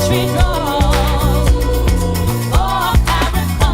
Victory draws, oh, CARICOM.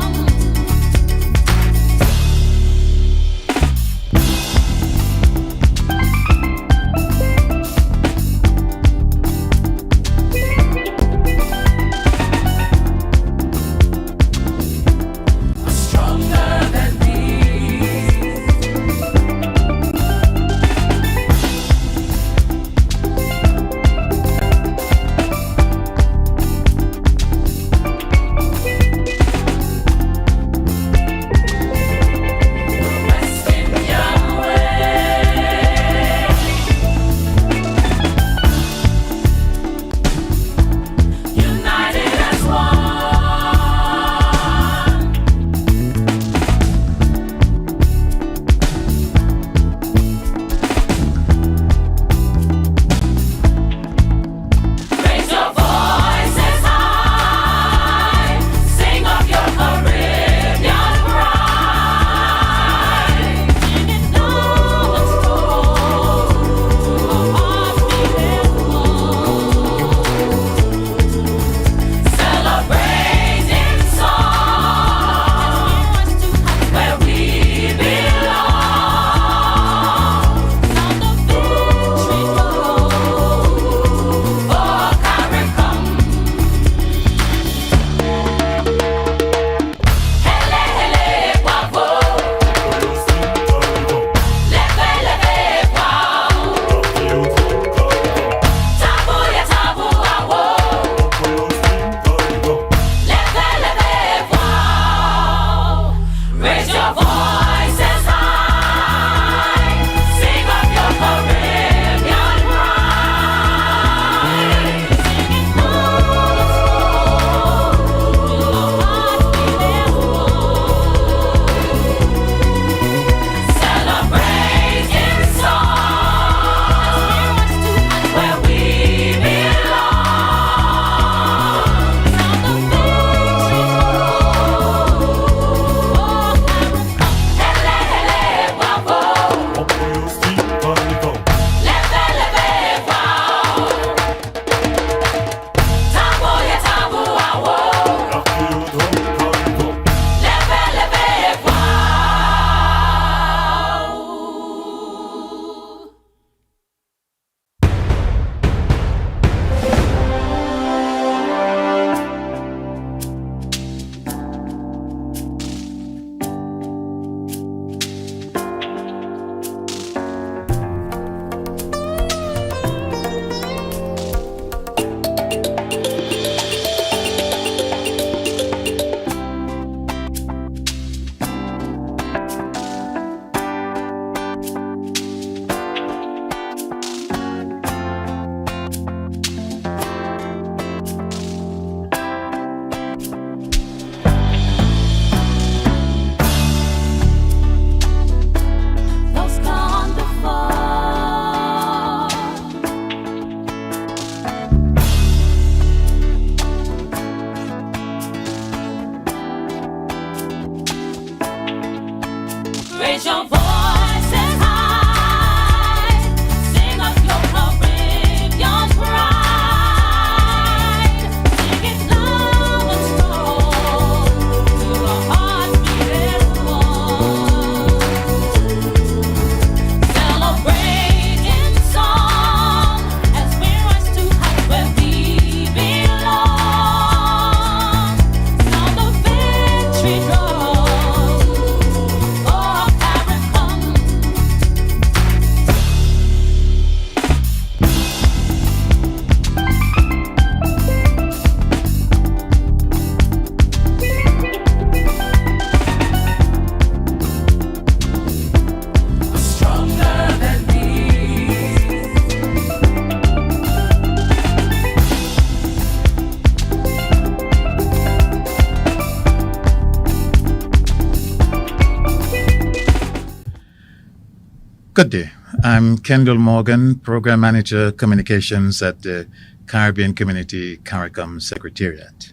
Good day. I'm Kendall Morgan, Program Manager Communications at the Caribbean Community CARICOM Secretariat.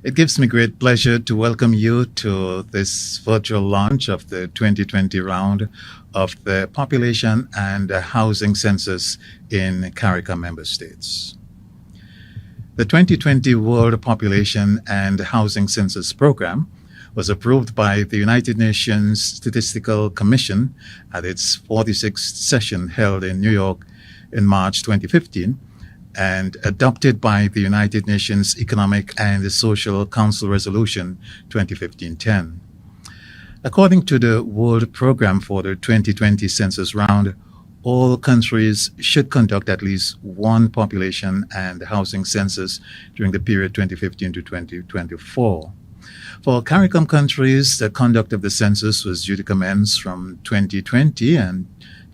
It gives me great pleasure to welcome you to this virtual launch of the 2020 round of the Population and Housing Census in CARICOM member states. The 2020 World Population and Housing Census Program was approved by the United Nations Statistical Commission at its 46th session held in New York in March 2015 and adopted by the United Nations Economic and Social Council Resolution 2015-10. According to the World Program for the 2020 Census Round, all countries should conduct at least one population and housing census during the period 2015 to 2024. For CARICOM countries, the conduct of the census was due to commence from 2020 and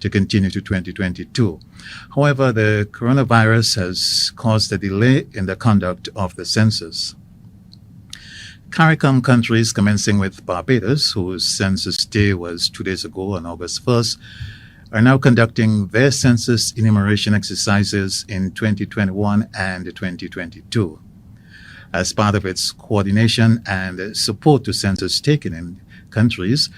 to continue to 2022. However, the coronavirus has caused a delay in the conduct of the census. CARICOM countries, commencing with Barbados, whose census day was 2 days ago on August 1st, are now conducting their census enumeration exercises in 2021 and 2022. As part of its coordination and support to census taken in countries,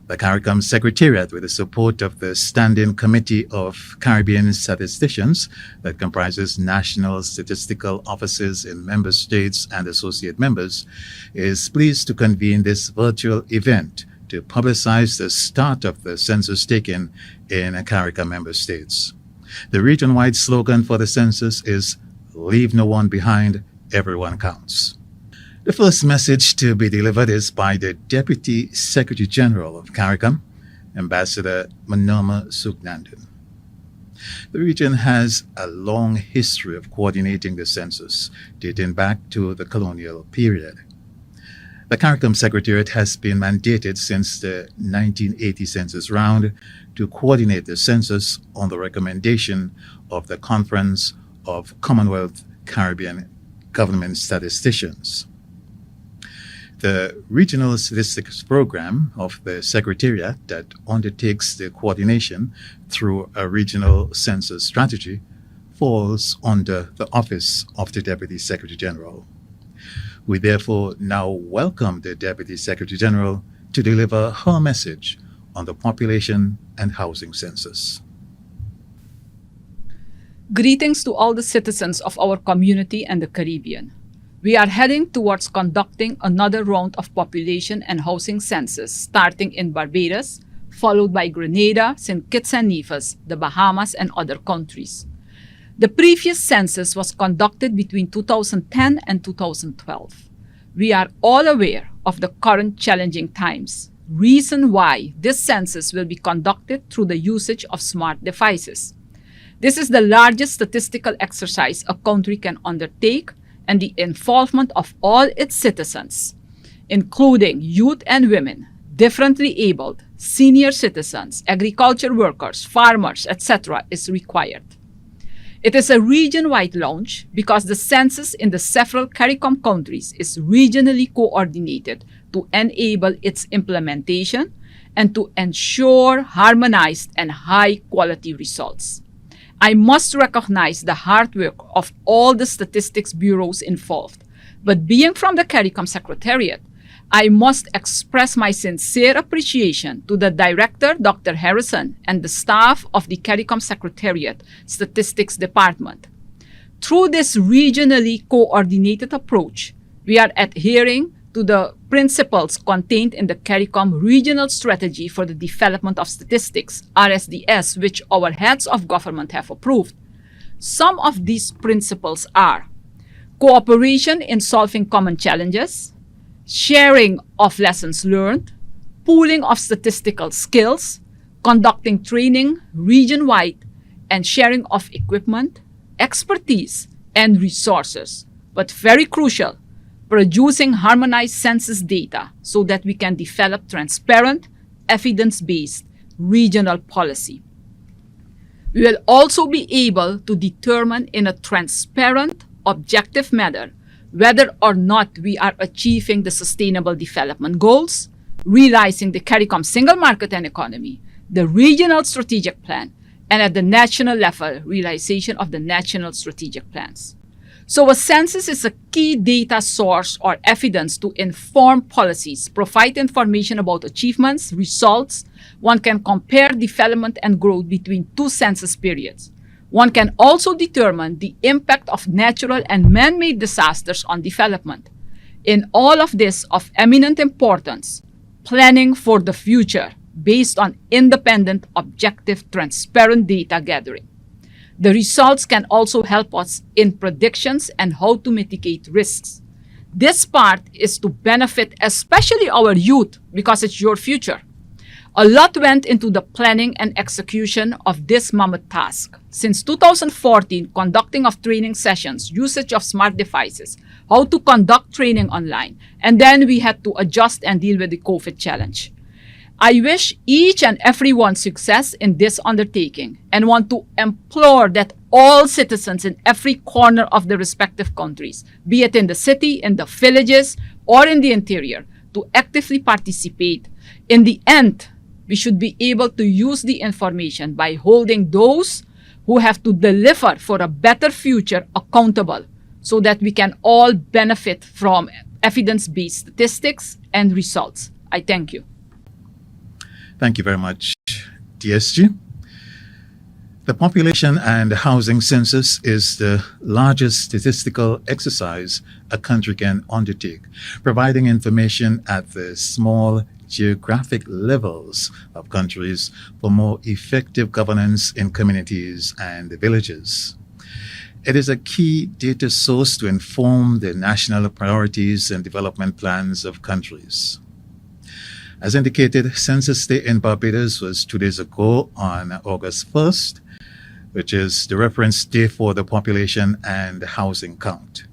the CARICOM Secretariat, with the support of the Standing Committee of Caribbean Statisticians that comprises national statistical offices in member states and associate members, is pleased to convene this virtual event to publicize the start of the census taken in CARICOM member states. The region-wide slogan for the census is "Leave no one behind, everyone counts." The first message to be delivered is by the Deputy Secretary General of CARICOM, Ambassador Manoma Sugnandan. The region has a long history of coordinating the census, dating back to the colonial period. The CARICOM Secretariat has been mandated since the 1980 census round to coordinate the census on the recommendation of the Conference of Commonwealth Caribbean Government Statisticians. The Regional Statistics Program of the Secretariat that undertakes the coordination through a regional census strategy falls under the Office of the Deputy Secretary General. We therefore now welcome the Deputy Secretary General to deliver her message on the population and housing census. Greetings to all the citizens of our community and the Caribbean. We are heading towards conducting another round of population and housing census starting in Barbados, followed by Grenada, St. Kitts and Nevis, the Bahamas, and other countries. The previous census was conducted between 2010 and 2012. We are all aware of the current challenging times, reason why this census will be conducted through the usage of smart devices. This is the largest statistical exercise a country can undertake, and the involvement of all its citizens, including youth and women, differently abled, senior citizens, agriculture workers, farmers, etc., is required. It is a region-wide launch because the census in the several CARICOM countries is regionally coordinated to enable its implementation and to ensure harmonized and high-quality results. I must recognize the hard work of all the statistics bureaus involved, but being from the CARICOM Secretariat, I must express my sincere appreciation to the Director, Dr. Harrison, and the staff of the CARICOM Secretariat Statistics Department. Through this regionally coordinated approach, we are adhering to the principles contained in the CARICOM Regional Strategy for the Development of Statistics, RSDS, which our heads of government have approved. Some of these principles are cooperation in solving common challenges, sharing of lessons learned, pooling of statistical skills, conducting training region-wide, and sharing of equipment, expertise, and resources. But very crucial, producing harmonized census data so that we can develop transparent, evidence-based regional policy. We will also be able to determine in a transparent, objective manner whether or not we are achieving the Sustainable Development Goals, realizing the CARICOM single market and economy, the regional strategic plan, and at the national level, realization of the national strategic plans. So a census is a key data source or evidence to inform policies, provide information about achievements, results. One can compare development and growth between two census periods. One can also determine the impact of natural and man-made disasters on development. In all of this of eminent importance, planning for the future based on independent, objective, transparent data gathering. The results can also help us in predictions and how to mitigate risks. This part is to benefit especially our youth because it's your future. A lot went into the planning and execution of this mammoth task. Since 2014, conducting of training sessions, usage of smart devices, how to conduct training online, and then we had to adjust and deal with the COVID challenge. I wish each and everyone success in this undertaking and want to implore that all citizens in every corner of the respective countries, be it in the city, in the villages, or in the interior, to actively participate. In the end, we should be able to use the information by holding those who have to deliver for a better future accountable so that we can all benefit from evidence-based statistics and results. I thank you. Thank you very much, DSG. The Population and Housing Census is the largest statistical exercise a country can undertake, providing information at the small geographic levels of countries for more effective governance in communities and villages. It is a key data source to inform the national priorities and development plans of countries. As indicated, Census Day in Barbados was 2 days ago on August 1st, which is the reference day for the population and housing count.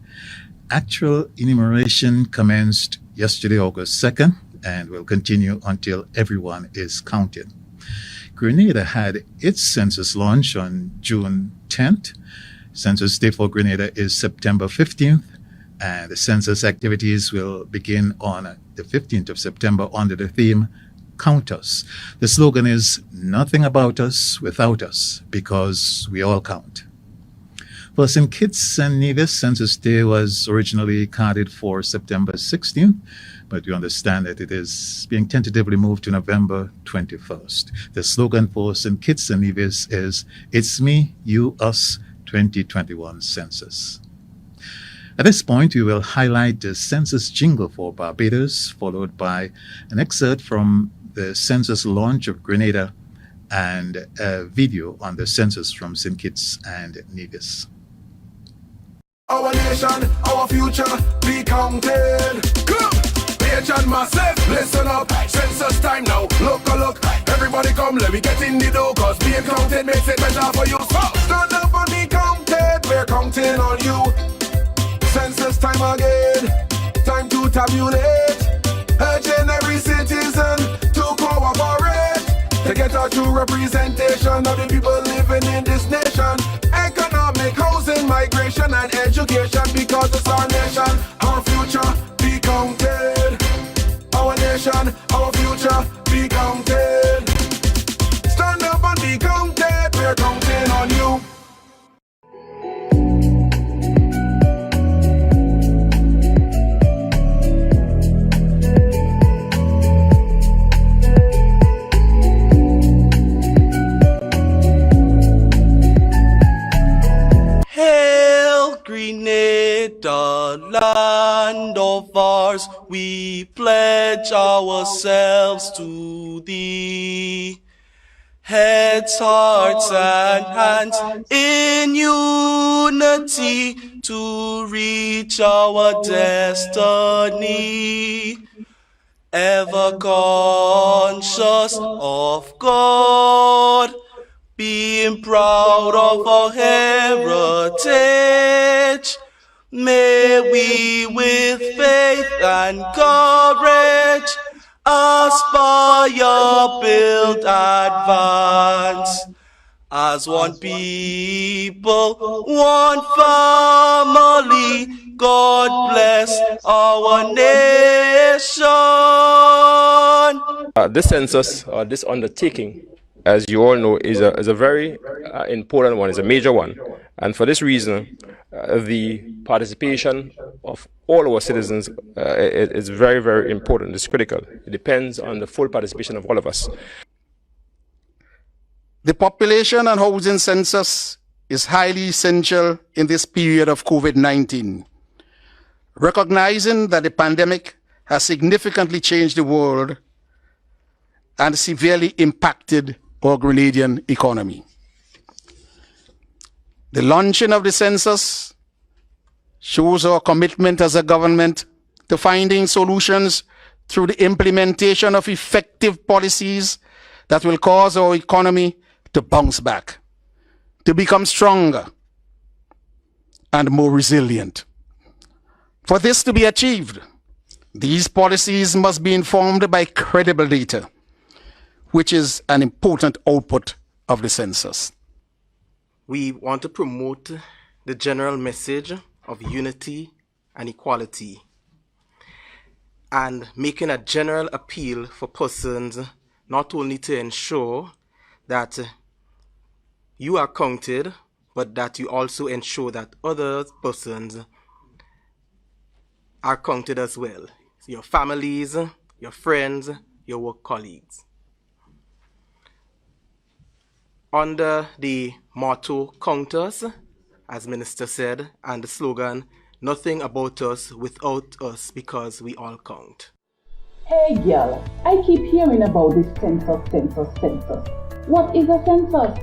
Actual enumeration commenced yesterday, August 2nd, and will continue until everyone is counted. Grenada had its census launch on June 10th. Census Day for Grenada is September 15th, and the census activities will begin on the 15th of September under the theme, Count Us. The slogan is, nothing about us without us, because we all count. For St. Kitts and Nevis, Census Day was originally carded for September 16th, but we understand that it is being tentatively moved to November 21st. The slogan for St. Kitts and Nevis is, It's Me, You, Us, 2021 Census. At this point, we will highlight the census jingle for Barbados, followed by an excerpt from the census launch of Grenada and a video on the census from St. Kitts and Nevis. Our nation, our future, be counted. Nation massive, listen up, census time now. Look, everybody come, let me get in the door, cause being counted makes it better for you. So, stand up and be counted, we're counting on you. Census time again, time to tabulate. Urging every citizen to cooperate to get a true representation of the people living in this nation. Economic, housing, migration, and education, because it's our nation, our future, be counted. Our nation, our future, be counted. Stand up and be counted, we're counting on you. Hail, Grenada, land of ours, we pledge ourselves to thee. Heads, hearts, and hands in unity to reach our destiny. Ever conscious of God, being proud of our heritage, may we with faith and courage aspire, build, advance. As one people, one family, God bless our nation. This census, this undertaking, as you all know, is a very important one, is a major one. And for this reason, the participation of all our citizens is very, very important. It's critical. It depends on the full participation of all of us. The population and housing census is highly essential in this period of COVID-19. Recognizing that the pandemic has significantly changed the world and severely impacted our Grenadian economy. The launching of the census shows our commitment as a government to finding solutions through the implementation of effective policies that will cause our economy to bounce back, to become stronger and more resilient. For this to be achieved, these policies must be informed by credible data, which is an important output of the census. We want to promote the general message of unity and equality, and making a general appeal for persons not only to ensure that you are counted, but that you also ensure that other persons are counted as well. Your families, your friends, your work colleagues. Under the motto, "Count us," as Minister said, and the slogan, "Nothing about us without us, because we all count." Hey girl, I keep hearing about this census. What is a census?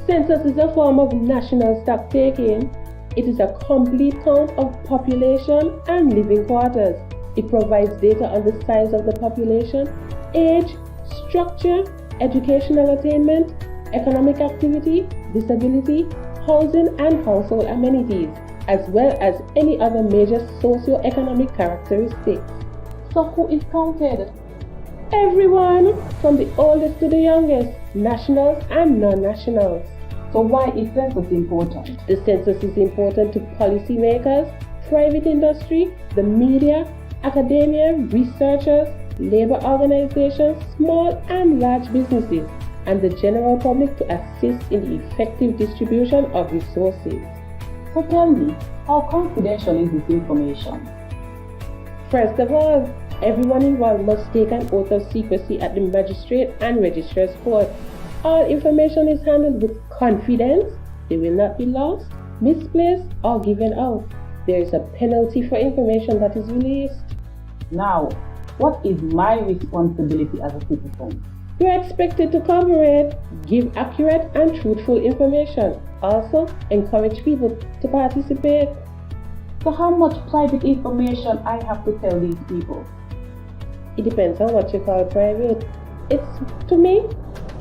Census is a form of national stock taking. It is a complete count of population and living quarters. It provides data on the size of the population, age, structure, educational attainment, economic activity, disability, housing and household amenities, as well as any other major socio-economic characteristics. So who is counted? Everyone, from the oldest to the youngest, nationals and non-nationals. So why is census important? The census is important to policymakers, private industry, the media, academia, researchers, labor organizations, small and large businesses, and the general public to assist in the effective distribution of resources. So tell me, how confidential is this information? First of all, everyone involved must take an oath of secrecy at the magistrate and registrar's court. All information is handled with confidence. They will not be lost, misplaced, or given out. There is a penalty for information that is released. Now, what is my responsibility as a citizen? You are expected to cooperate, give accurate and truthful information. Also, encourage people to participate. So how much private information I have to tell these people? It depends on what you call private. To me,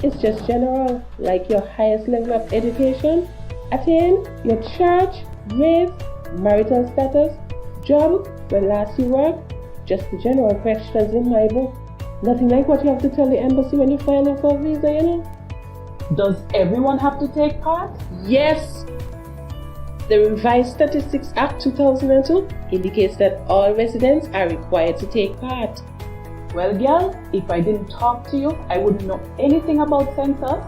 it's just general, like your highest level of education, attain, your church, race, marital status, job, when last you worked, just the general questions in my book. Nothing like what you have to tell the embassy when you file in for a visa, you know. Does everyone have to take part? Yes. The Revised Statistics Act 2002 indicates that all residents are required to take part. Well, girl, if I didn't talk to you, I wouldn't know anything about census.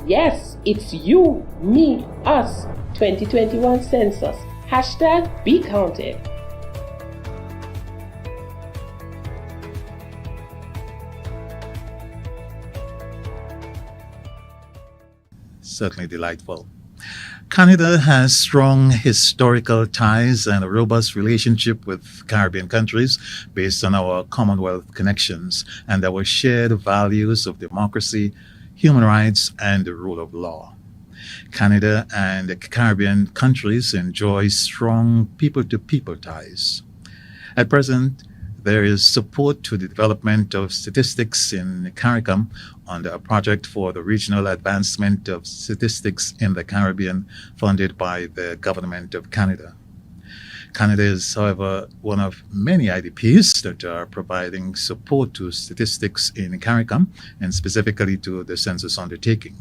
Yes, it's you, me, us. 2021 census. Hashtag be counted. Certainly delightful. Canada has strong historical ties and a robust relationship with Caribbean countries based on our Commonwealth connections and our shared values of democracy, human rights, and the rule of law. Canada and the Caribbean countries enjoy strong people-to-people ties. At present, there is support to the development of statistics in CARICOM under a project for the regional advancement of statistics in the Caribbean funded by the Government of Canada. Canada is, however, one of many IDPs that are providing support to statistics in CARICOM and specifically to the census undertaking.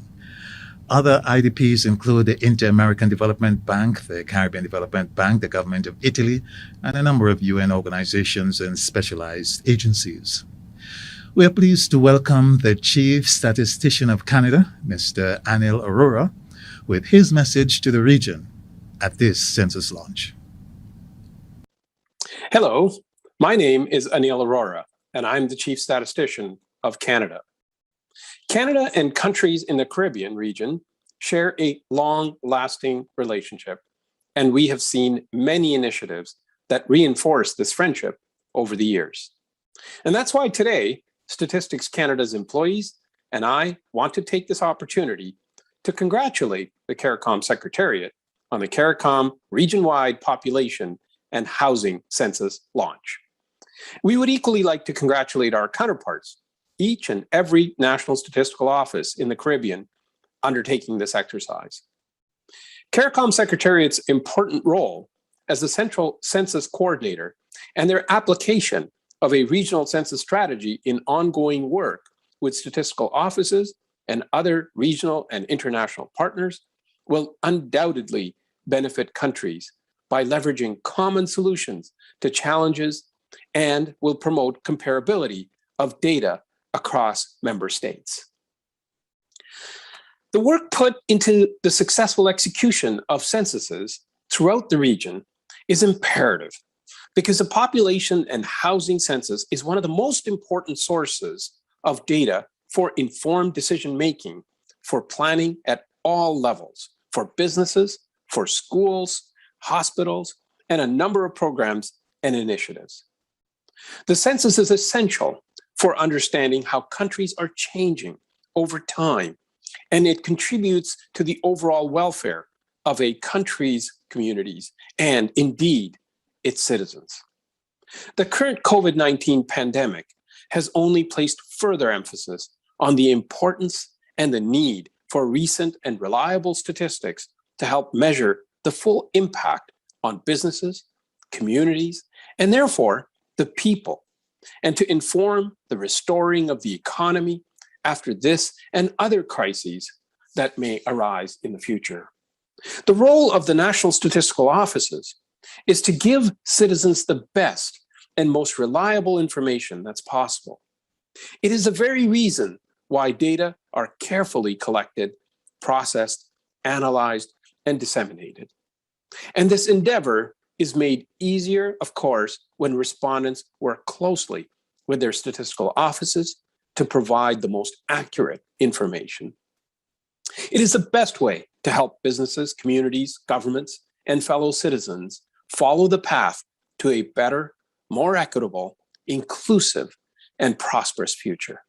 Other IDPs include the Inter-American Development Bank, the Caribbean Development Bank, the Government of Italy, and a number of UN organizations and specialized agencies. We are pleased to welcome the Chief Statistician of Canada, Mr. Anil Arora, with his message to the region at this census launch. Hello, my name is Anil Arora, and I'm the Chief Statistician of Canada. Canada and countries in the Caribbean region share a long-lasting relationship, and we have seen many initiatives that reinforce this friendship over the years. And that's why today, Statistics Canada's employees and I want to take this opportunity to congratulate the CARICOM Secretariat on the CARICOM region-wide population and housing census launch. We would equally like to congratulate our counterparts, each and every National Statistical Office in the Caribbean undertaking this exercise. CARICOM Secretariat's important role as the central census coordinator and their application of a regional census strategy in ongoing work with statistical offices and other regional and international partners will undoubtedly benefit countries by leveraging common solutions to challenges and will promote comparability of data across member states. The work put into the successful execution of censuses throughout the region is imperative because the population and housing census is one of the most important sources of data for informed decision-making, for planning at all levels, for businesses, for schools, hospitals, and a number of programs and initiatives. The census is essential for understanding how countries are changing over time, and it contributes to the overall welfare of a country's communities and indeed its citizens. The current COVID-19 pandemic has only placed further emphasis on the importance and the need for recent and reliable statistics to help measure the full impact on businesses, communities, and therefore the people, and to inform the restoring of the economy after this and other crises that may arise in the future. The role of the National Statistical Offices is to give citizens the best and most reliable information that's possible. It is the very reason why data are carefully collected, processed, analyzed, and disseminated. And this endeavor is made easier, of course, when respondents work closely with their statistical offices to provide the most accurate information. It is the best way to help businesses, communities, governments, and fellow citizens follow the path to a better, more equitable, inclusive, and prosperous future.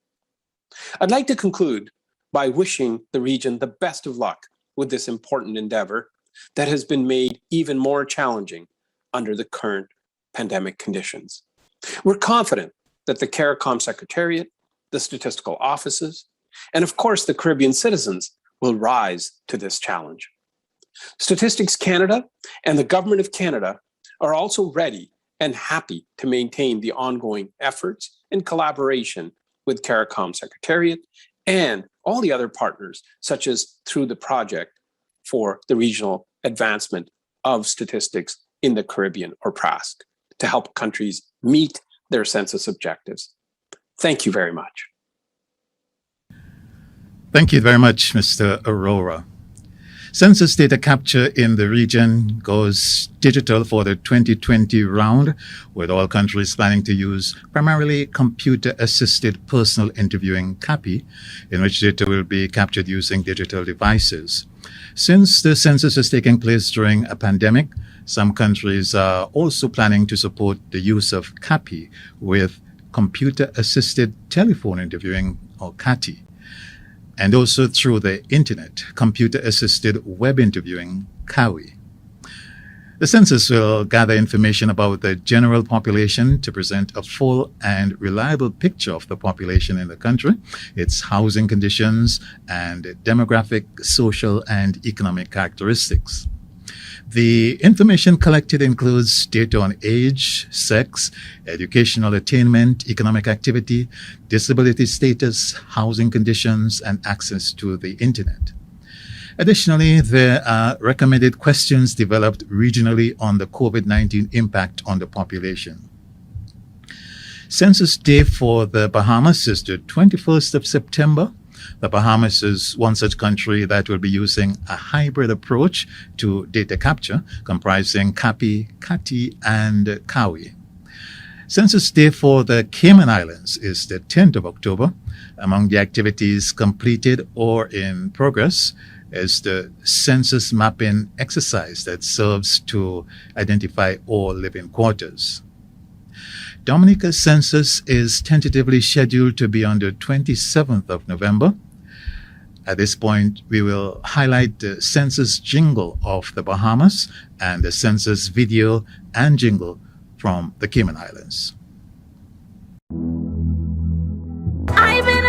I'd like to conclude by wishing the region the best of luck with this important endeavor that has been made even more challenging under the current pandemic conditions. We're confident that the CARICOM Secretariat, the statistical offices, and of course the Caribbean citizens will rise to this challenge. Statistics Canada and the Government of Canada are also ready and happy to maintain the ongoing efforts and collaboration with CARICOM Secretariat and all the other partners, such as through the project for the regional advancement of statistics in the Caribbean, or PRASC, to help countries meet their census objectives. Thank you very much. Thank you very much, Mr. Arora. Census data capture in the region goes digital for the 2020 round, with all countries planning to use primarily computer-assisted personal interviewing CAPI, in which data will be captured using digital devices. Since the census is taking place during a pandemic, some countries are also planning to support the use of CAPI with computer-assisted telephone interviewing, or CATI, and also through the internet, computer-assisted web interviewing, CAWI. The census will gather information about the general population to present a full and reliable picture of the population in the country, its housing conditions, and demographic, social, and economic characteristics. The information collected includes data on age, sex, educational attainment, economic activity, disability status, housing conditions, and access to the internet. Additionally, there are recommended questions developed regionally on the COVID-19 impact on the population. Census Day for the Bahamas is the 21st of September. The Bahamas is one such country that will be using a hybrid approach to data capture, comprising CAPI, CATI, and CAWI. Census Day for the Cayman Islands is the 10th of October. Among the activities completed or in progress is the census mapping exercise that serves to identify all living quarters. Dominica's census is tentatively scheduled to be on the 27th of November. At this point, we will highlight the census jingle of the Bahamas and the census video and jingle from the Cayman Islands. I've been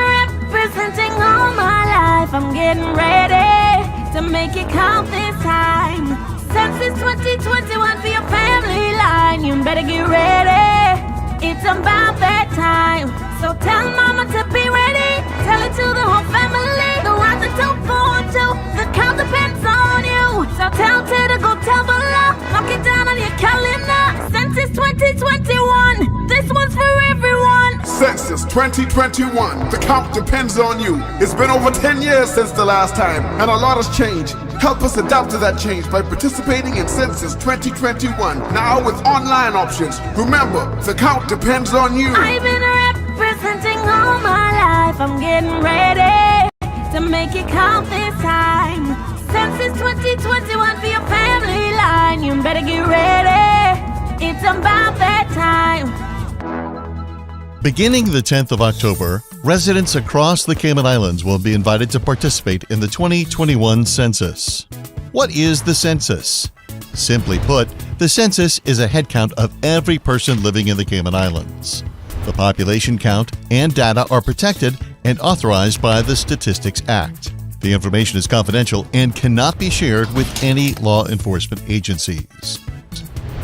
representing all my life. I'm getting ready to make it count this time. Census 2021 for your family line. You better get ready. It's about that time. So tell mama to be ready. Tell it to the whole family. The ones that don't fall to. The count depends on you. So tell Ted to go tell below. Knock it down on your calendar. Census 2021. This one's for everyone. Census 2021. The count depends on you. It's been over 10 years since the last time, and a lot has changed. Help us adapt to that change by participating in Census 2021, now with online options. Remember, the count depends on you. I've been representing all my life. I'm getting ready to make it count this time. Census 2021 for your family line. You better get ready. It's about that time. Beginning the 10th of October, residents across the Cayman Islands will be invited to participate in the 2021 census. What is the census? Simply put, the census is a head count of every person living in the Cayman Islands. The population count and data are protected and authorized by the Statistics Act. The information is confidential and cannot be shared with any law enforcement agencies.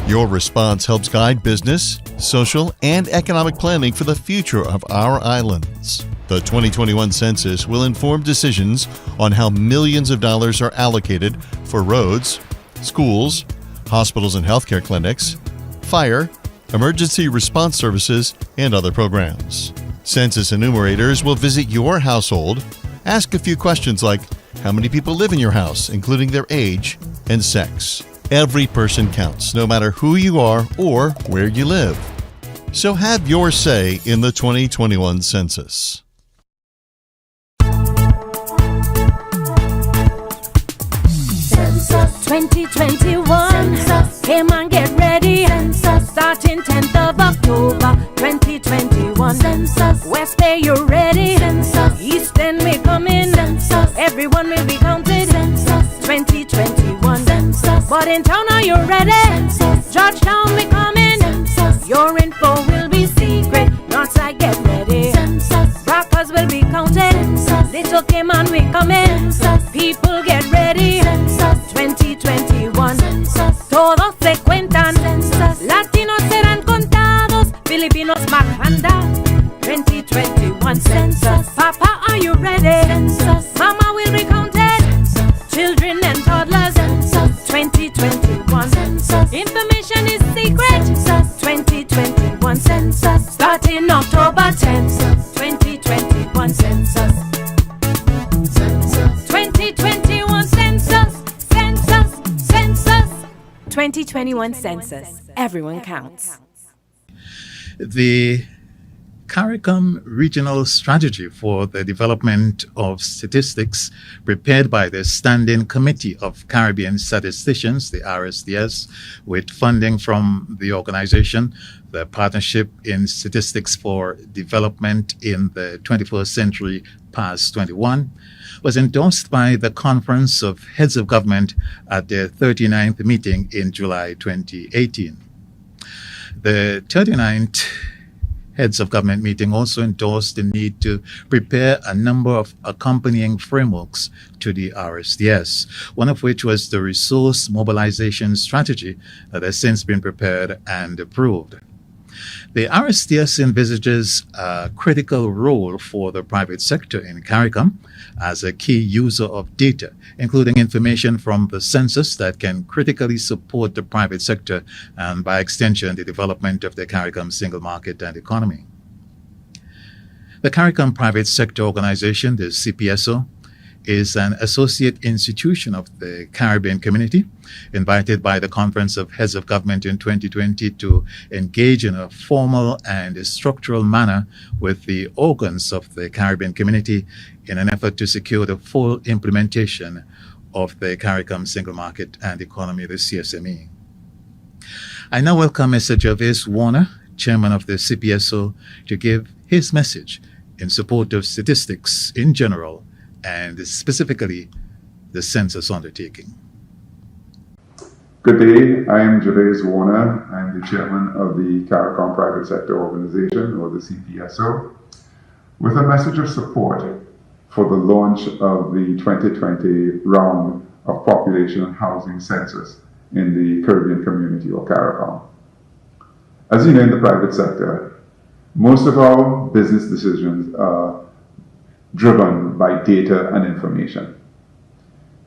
Your response helps guide business, social, and economic planning for the future of our islands. The 2021 census will inform decisions on how millions of dollars are allocated for roads, schools, hospitals and healthcare clinics, fire, emergency response services, and other programs. Census enumerators will visit your household, ask a few questions like how many people live in your house, including their age and sex. Every person counts, no matter who you are or where you live. So have your say in the 2021 census. Census 2021. Census. Come on, get ready. Census. Starting 10th of October 2021. Census. West Bay, you're ready. Census. East End, we coming. Census. Everyone will be counted. Census 2021. Census. But in town, are you ready? Census. Georgetown, we coming. Census. Your info will be secret. Northside, get ready. Census. Rockers will be counted. Census. Little Cayman, we coming. Census. People, get ready. Census 2021. Census. Todos se cuentan. Census. Latinos serán contados. Filipinos bajanda. 2021 census. Papa, are you ready? Census. Mama will be counted. Census. Children and toddlers. Census. 2021 census. Information is secret. Census. 2021 census. Starting October 10th. 2021 census. 2021 census. Census. Census. 2021 census. Everyone counts. The CARICOM Regional Strategy for the Development of Statistics, prepared by the Standing Committee of Caribbean Statisticians, the RSDS, with funding from the organization, the Partnership in Statistics for Development in the 21st Century, PASS 21, was endorsed by the Conference of Heads of Government at their 39th meeting in July 2018. The 39th Heads of Government meeting also endorsed the need to prepare a number of accompanying frameworks to the RSDS, one of which was the Resource Mobilization Strategy that has since been prepared and approved. The RSDS envisages a critical role for the private sector in CARICOM as a key user of data, including information from the census that can critically support the private sector and, by extension, the development of the CARICOM single market and economy. The CARICOM Private Sector Organization, the CPSO, is an associate institution of the Caribbean community, invited by the Conference of Heads of Government in 2020 to engage in a formal and structural manner with the organs of the Caribbean community in an effort to secure the full implementation of the CARICOM Single Market and Economy, the CSME. I now welcome Mr. Gervais Warner, Chairman of the CPSO, to give his message in support of statistics in general and specifically the census undertaking. Good day, I am Gervais Warner. I'm the chairman of the CARICOM Private Sector Organization, or the CPSO, with a message of support for the launch of the 2020 round of population and housing census in the Caribbean community, or CARICOM. As you know, in the private sector, most of our business decisions are driven by data and information.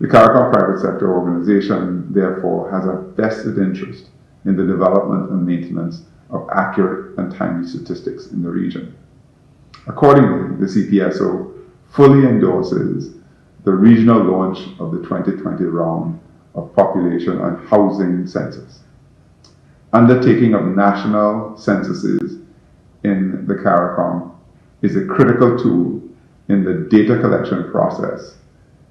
The CARICOM Private Sector Organization, therefore, has a vested interest in the development and maintenance of accurate and timely statistics in the region. Accordingly, the CPSO fully endorses the regional launch of the 2020 round of population and housing census. Undertaking of national censuses in the CARICOM is a critical tool in the data collection process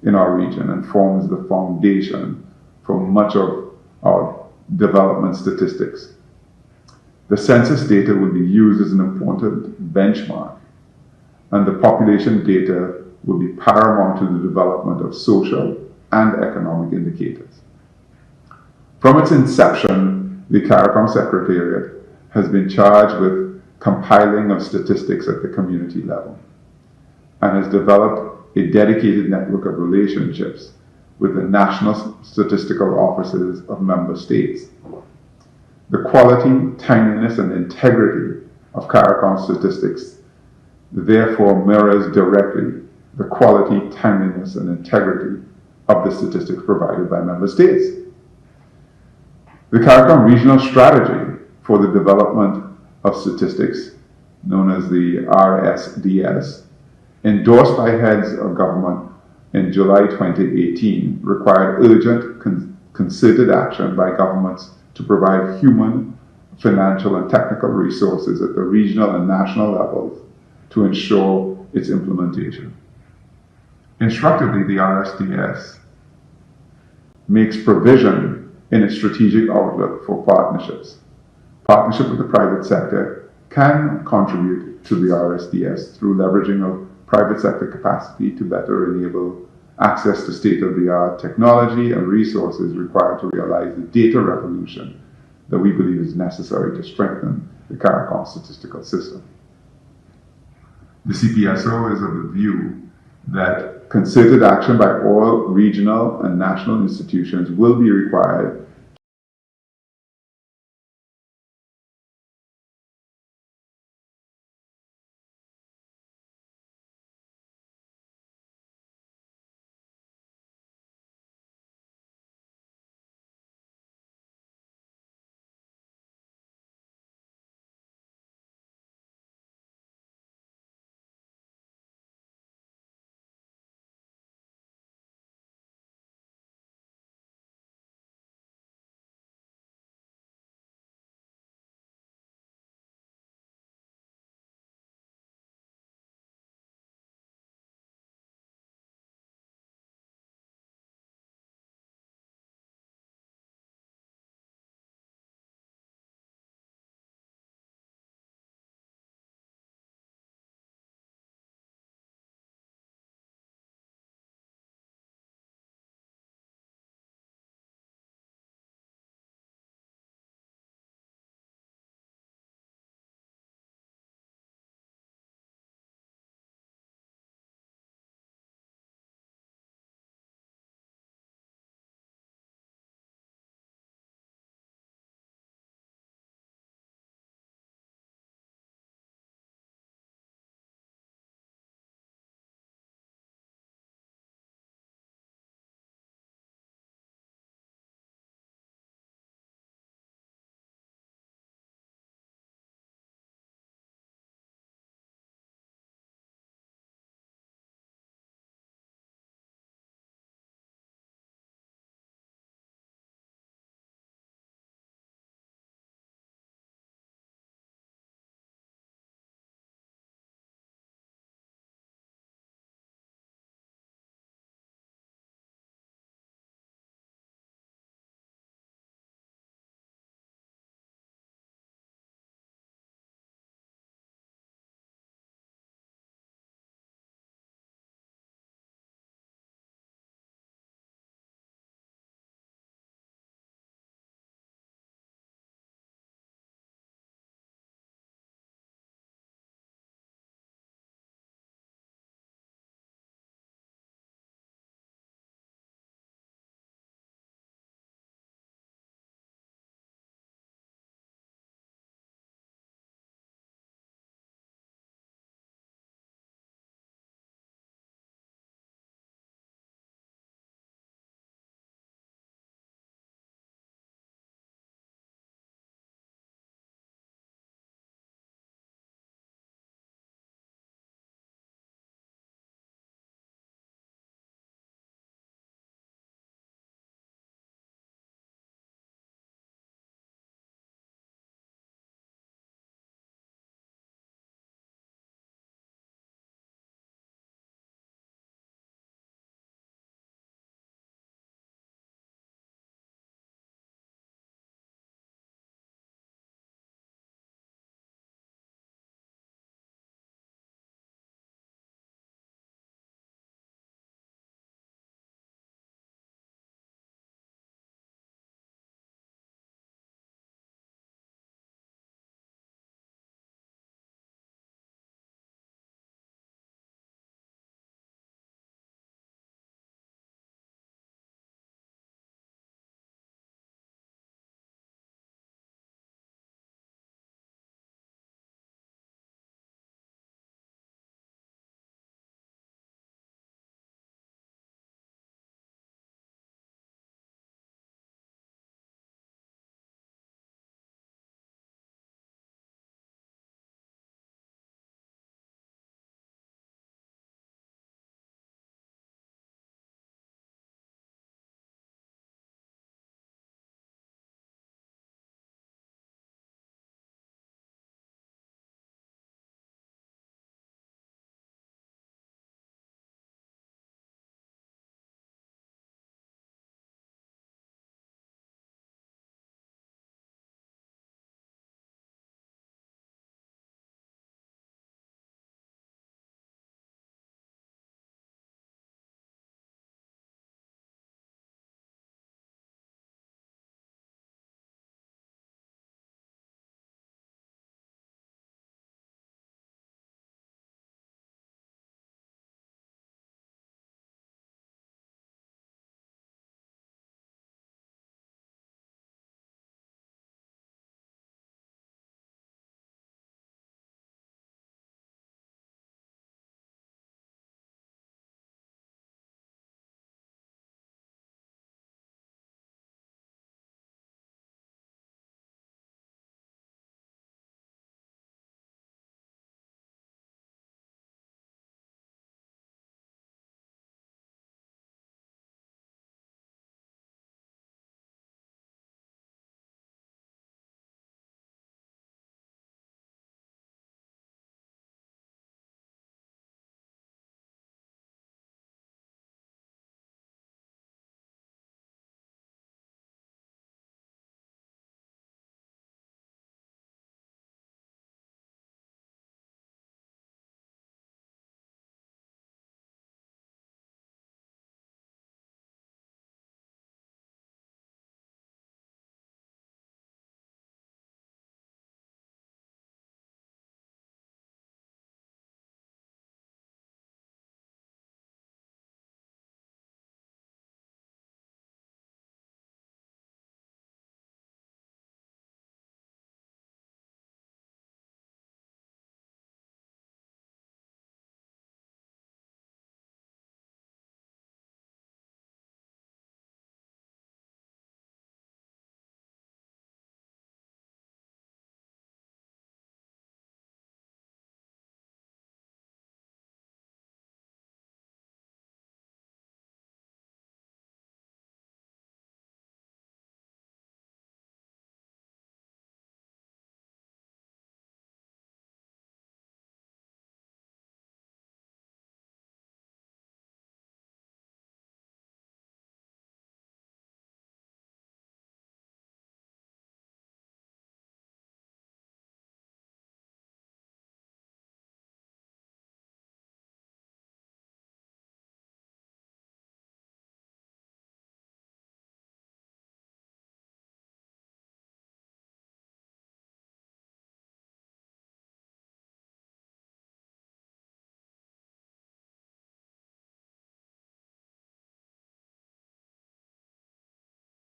in our region and forms the foundation for much of our development statistics. The census data will be used as an important benchmark, and the population data will be paramount to the development of social and economic indicators. From its inception, the CARICOM Secretariat has been charged with compiling of statistics at the community level, and has developed a dedicated network of relationships with the national statistical offices of member states. The quality, timeliness, and integrity of CARICOM statistics therefore mirrors directly the quality, timeliness, and integrity of the statistics provided by member states. The CARICOM regional strategy for the development of statistics, known as the RSDS, endorsed by heads of government in July 2018, required urgent concerted action by governments to provide human, financial, and technical resources at the regional and national levels to ensure its implementation. Instructively, the RSDS makes provision in its strategic outlook for partnerships. Partnership with the private sector can contribute to the RSDS through leveraging of private sector capacity to better enable access to state-of-the-art technology and resources required to realize the data revolution that we believe is necessary to strengthen the CARICOM statistical system. The CPSO is of the view that concerted action by all regional and national institutions will be required